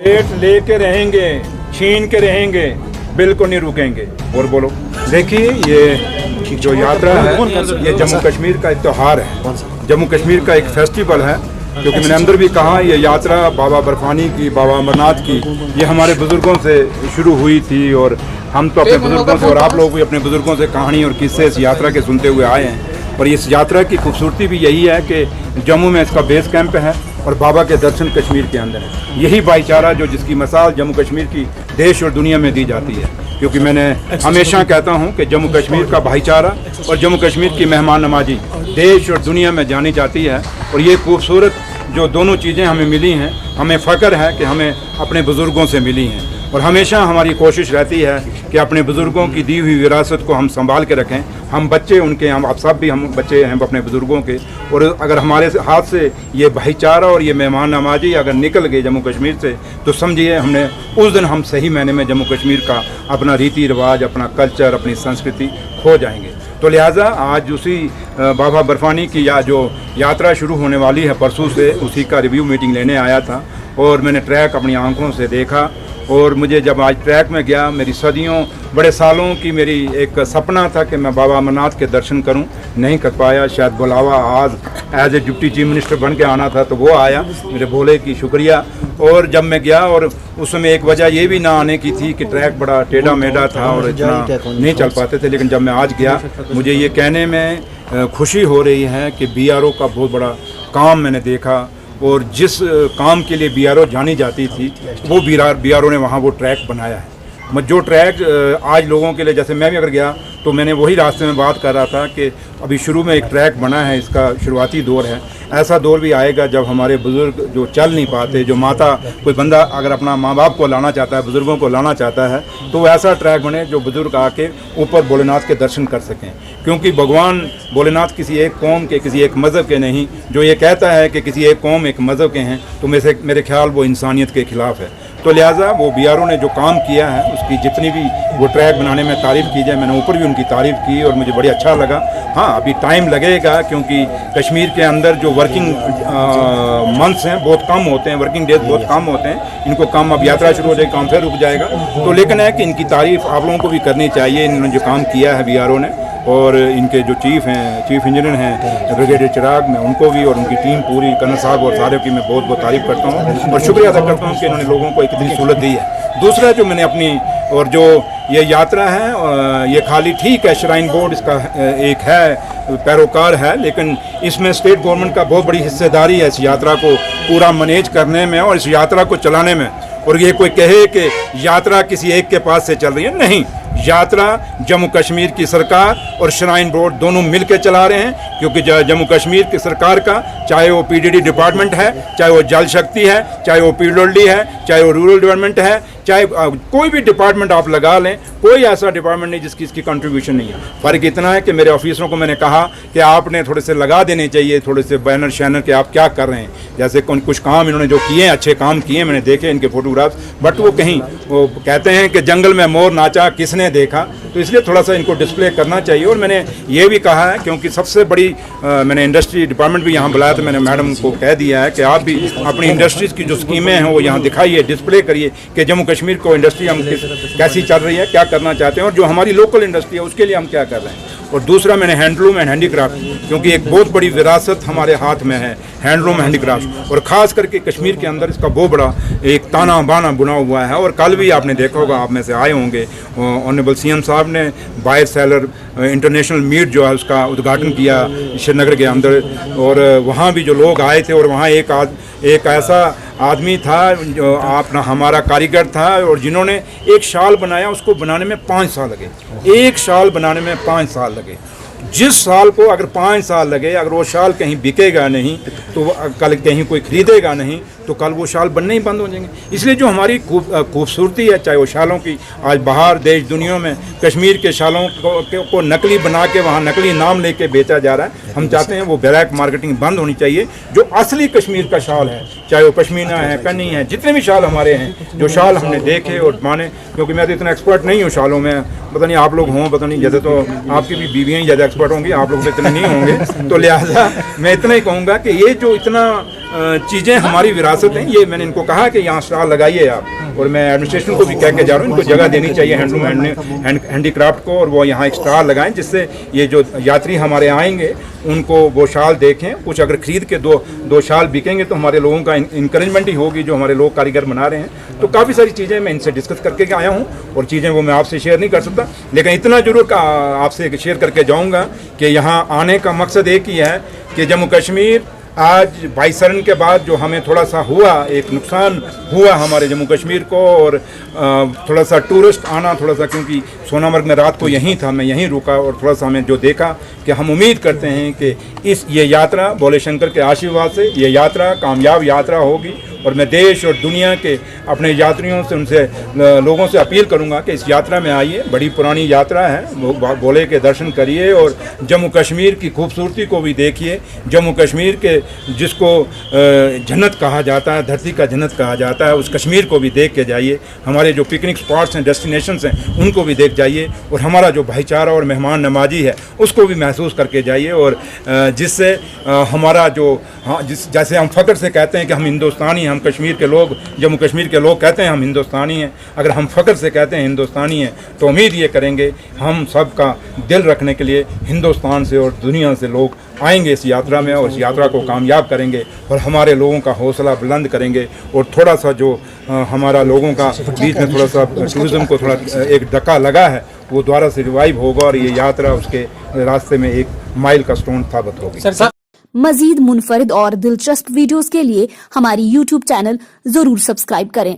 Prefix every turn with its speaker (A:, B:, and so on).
A: पेट लेके रहेंगे, छीन के रहेंगे, बिल्कुल नहीं रुकेंगे। और बोलो, देखिए ये जो यात्रा है ये जम्मू कश्मीर का एक त्यौहार है, जम्मू कश्मीर का एक फेस्टिवल है। क्योंकि मैंने अंदर भी कहा ये यात्रा बाबा बर्फानी की, बाबा अमरनाथ की, ये हमारे बुजुर्गों से शुरू हुई थी और हम तो अपने बुजुर्गों से और आप लोग भी अपने बुजुर्गों से कहानी और किस्से इस यात्रा के सुनते हुए आए हैं। और इस यात्रा की खूबसूरती भी यही है कि जम्मू में इसका बेस कैंप है और बाबा के दर्शन कश्मीर के अंदर है। यही भाईचारा जो जिसकी मिसाल जम्मू कश्मीर की देश और दुनिया में दी जाती है। क्योंकि मैंने हमेशा कहता हूं कि जम्मू कश्मीर का भाईचारा और जम्मू कश्मीर की मेहमान नवाजी देश और दुनिया में जानी जाती है। और ये खूबसूरत जो दोनों चीज़ें हमें मिली हैं, हमें फ़ख्र है कि हमें अपने बुज़ुर्गों से मिली हैं। और हमेशा हमारी कोशिश रहती है कि अपने बुज़ुर्गों की दी हुई विरासत को हम संभाल के रखें। हम बच्चे उनके, हम आप सब भी हम बच्चे हैं अपने बुज़ुर्गों के। और अगर हमारे हाथ से ये भाईचारा और ये मेहमान नवाजी अगर निकल गई जम्मू कश्मीर से, तो समझिए हमने उस दिन हम सही मायने में जम्मू कश्मीर का अपना रीति रिवाज, अपना कल्चर, अपनी संस्कृति खो जाएंगे। तो लिहाजा आज उसी बाबा बर्फानी की जो यात्रा शुरू होने वाली है परसों से, उसी का रिव्यू मीटिंग लेने आया था। और मैंने ट्रैक अपनी आंखों से देखा और मुझे जब आज ट्रैक में गया, मेरी सदियों बड़े सालों की मेरी एक सपना था कि मैं बाबा अमरनाथ के दर्शन करूं, नहीं कर पाया। शायद बुलावा आज as a deputy chief minister बन के आना था तो वो आया, मेरे भोले की शुक्रिया। और जब मैं गया, और उस समय एक वजह ये भी ना आने की थी कि ट्रैक बड़ा टेढ़ा मेढ़ा था और इतना नहीं चल पाते थे। लेकिन जब मैं आज गया, मुझे ये कहने में खुशी हो रही है कि BRO का बहुत बड़ा काम मैंने देखा। और जिस काम के लिए BRO जानी जाती थी, वो BRO ने वहाँ वो ट्रैक बनाया है। जो ट्रैक आज लोगों के लिए, जैसे मैं भी अगर गया तो मैंने वही रास्ते में बात कर रहा था कि अभी शुरू में एक ट्रैक बना है, इसका शुरुआती दौर है। ऐसा दौर भी आएगा जब हमारे बुज़ुर्ग जो चल नहीं पाते, जो माता, कोई बंदा अगर अपना माँ बाप को लाना चाहता है, बुज़ुर्गों को लाना चाहता है, तो ऐसा ट्रैक बने जो बुज़ुर्ग आके ऊपर भोलेनाथ के दर्शन कर सकें। क्योंकि भगवान भोलेनाथ किसी एक कौम के, किसी एक मज़हब के नहीं। जो ये कहता है कि किसी एक कौम एक मज़हब के हैं, तो मेरे ख्याल वो इंसानियत के ख़िलाफ़ है। तो लिहाजा वो BRO ने जो काम किया है, उसकी जितनी भी वो ट्रैक बनाने में तारीफ़ की जाए, मैंने ऊपर भी उनकी तारीफ़ की और मुझे बड़ी अच्छा लगा। हाँ, अभी टाइम लगेगा क्योंकि कश्मीर के अंदर जो वर्किंग मंथ्स हैं बहुत कम होते हैं, वर्किंग डेज बहुत कम होते हैं। इनको काम, अब यात्रा शुरू हो जाएगी, काम फिर रुक जाएगा। तो लेकिन है कि इनकी तारीफ़ आप लोगों को भी करनी चाहिए, इन्होंने जो काम किया है BRO ने। और इनके जो चीफ इंजीनियर हैं ब्रिगेडियर चिराग, मैं उनको भी और उनकी टीम पूरी, कर्नल साहब और सारे की मैं बहुत बहुत तारीफ़ करता हूँ और शुक्रिया अदा करता हूँ कि इन्होंने लोगों को एक इतनी सहूलत दी है। दूसरा जो मैंने अपनी, और जो ये यात्रा है ये खाली ठीक है, श्राइन बोर्ड इसका एक है, पैरोकार है, लेकिन इसमें स्टेट गवर्नमेंट का बहुत बड़ी हिस्सेदारी है इस यात्रा को पूरा मैनेज करने में और इस यात्रा को चलाने में। और ये कोई कहे कि यात्रा किसी एक के पास से चल रही है, नहीं, यात्रा जम्मू कश्मीर की सरकार और श्राइन बोर्ड दोनों मिलकर चला रहे हैं। क्योंकि जम्मू कश्मीर की सरकार का, चाहे वो PDD डिपार्टमेंट है, चाहे वो जल शक्ति है, चाहे वो PWD है, चाहे वो रूरल डेवलपमेंट है, चाहे कोई भी डिपार्टमेंट आप लगा लें, कोई ऐसा डिपार्टमेंट नहीं जिसकी इसकी कंट्रीब्यूशन नहीं है। फ़र्क इतना है कि मेरे ऑफिसरों को मैंने कहा कि आपने थोड़े से लगा देने चाहिए, थोड़े से बैनर शैनर के आप क्या कर रहे हैं। जैसे कुछ काम इन्होंने जो किए, अच्छे काम किए, मैंने देखे इनके फोटोग्राफ्स, बट वो कहीं वो कहते हैं कि जंगल में मोर नाचा किसने देखा, तो इसलिए थोड़ा सा इनको डिस्प्ले करना चाहिए। और मैंने ये भी कहा है, क्योंकि सबसे बड़ी मैंने इंडस्ट्री डिपार्टमेंट भी यहाँ बुलाया, तो मैंने मैडम को कह दिया है कि आप भी अपनी इंडस्ट्रीज़ की जो स्कीमें हैं वो यहाँ दिखाइए, डिस्प्ले करिए कि जम्मू कश्मीर को इंडस्ट्री हम कैसी चल रही है, क्या करना चाहते हैं और जो हमारी लोकल इंडस्ट्री है उसके लिए हम क्या कर रहे हैं। और दूसरा मैंने हैंडलूम एंड हैंडीक्राफ्ट, क्योंकि एक बहुत बड़ी विरासत हमारे हाथ में है हैंडलूम हैंडीक्राफ्ट, और ख़ास करके कश्मीर के अंदर इसका बहुत बड़ा एक ताना बाना बुना हुआ है। और कल भी आपने देखा होगा, आप में से आए होंगे, ऑनरेबल CM साहब ने बायर सेलर इंटरनेशनल मीट जो है उसका उद्घाटन किया श्रीनगर के अंदर। और वहाँ भी जो लोग आए थे, और वहाँ एक ऐसा आदमी था जो अपना हमारा कारीगर था, और जिन्होंने एक शाल बनाया, उसको बनाने में 5 साल लगे। एक शाल बनाने में 5 साल लगे। जिस साल को अगर 5 साल लगे, अगर वो शाल कहीं बिकेगा नहीं, तो कल कहीं कोई खरीदेगा नहीं, तो कल वो शाल बनने ही बंद हो जाएंगे। इसलिए जो हमारी खूबसूरती है, चाहे वो शालों की, आज बाहर देश दुनिया में कश्मीर के शालों को नकली बना के वहाँ नकली नाम लेके बेचा जा रहा है। हम चाहते हैं वो ब्लैक मार्केटिंग बंद होनी चाहिए। जो असली कश्मीर का शाल है, चाहे वो पश्मीना है, कन्नी है, जितने भी शाल हमारे हैं, जो शाल हमने देखे और माने, क्योंकि मैं तो इतना एक्सपर्ट नहीं हूँ शालों में, पता नहीं आप लोग हों, पता नहीं, जैसे तो आपकी भी बीवियाँ ज़्यादा एक्सपर्ट होंगी, आप लोग तो इतने नहीं होंगे। तो लिहाजा मैं इतना ही कहूँगा कि ये जो इतना चीज़ें हमारी विरासत हैं। ये मैंने इनको कहा कि यहाँ स्टॉल लगाइए आप, और मैं एडमिनिस्ट्रेशन को भी कह के जा रहा हूँ, इनको जगह देनी चाहिए हैंडलूम हैंडीक्राफ्ट को, और वो यहाँ एक स्टॉल लगाएं जिससे ये जो यात्री हमारे आएंगे उनको वो शाल देखें। कुछ अगर खरीद के दो शाल बिकेंगे तो हमारे लोगों का इंकरेजमेंट ही होगी, जो हमारे लोग कारीगर बना रहे हैं। तो काफ़ी सारी चीज़ें मैं इनसे डिस्कस करके आया हूँ, और चीज़ें वो मैं आपसे शेयर नहीं कर सकता, लेकिन इतना जरूर आपसे शेयर करके जाऊँगा कि यहाँ आने का मकसद एक ही है कि जम्मू कश्मीर आज वाइसरन के बाद जो हमें थोड़ा सा हुआ, एक नुकसान हुआ हमारे जम्मू कश्मीर को, और थोड़ा सा टूरिस्ट आना थोड़ा सा, क्योंकि सोनामर्ग में रात को यहीं था, मैं यहीं रुका, और थोड़ा सा हमें जो देखा कि हम उम्मीद करते हैं कि ये यात्रा भोले शंकर के आशीर्वाद से ये यात्रा कामयाब यात्रा होगी। और मैं देश और दुनिया के अपने यात्रियों से, उनसे लोगों से अपील करूंगा कि इस यात्रा में आइए, बड़ी पुरानी यात्रा है, भोले के दर्शन करिए और जम्मू कश्मीर की खूबसूरती को भी देखिए। जम्मू कश्मीर के जिसको जन्नत कहा जाता है, धरती का जन्नत कहा जाता है, उस कश्मीर को भी देख के जाइए। हमारे जो पिकनिक स्पॉट्स हैं, डेस्टिनेशंस हैं, उनको भी देख जाइए, और हमारा जो भाईचारा और मेहमान नवाजी है उसको भी महसूस करके जाइए। और जिससे हमारा जो जैसे हम फ़ख्र से कहते हैं कि हम हिंदुस्तानी हैं, हम कश्मीर के लोग, जम्मू कश्मीर के लोग कहते हैं हम हिंदुस्तानी हैं। अगर हम फ़ख्र से कहते हैं हिंदुस्तानी हैं तो उम्मीद ये करेंगे हम सब का दिल रखने के लिए हिंदुस्तान से और दुनिया से लोग आएंगे इस यात्रा में, और इस यात्रा को कामयाब करेंगे, और हमारे लोगों का हौसला बुलंद करेंगे। और थोड़ा सा जो हमारा लोगों का बीच में थोड़ा सा टूरिज़म को थोड़ा एक धक्का लगा है, वो दोबारा से रिवाइव होगा, और ये यात्रा उसके रास्ते में एक माइल का स्टोन साबित होगी।
B: मजीद मुनफरिद और दिलचस्प वीडियोस के लिए हमारी YouTube चैनल जरूर सब्सक्राइब करें।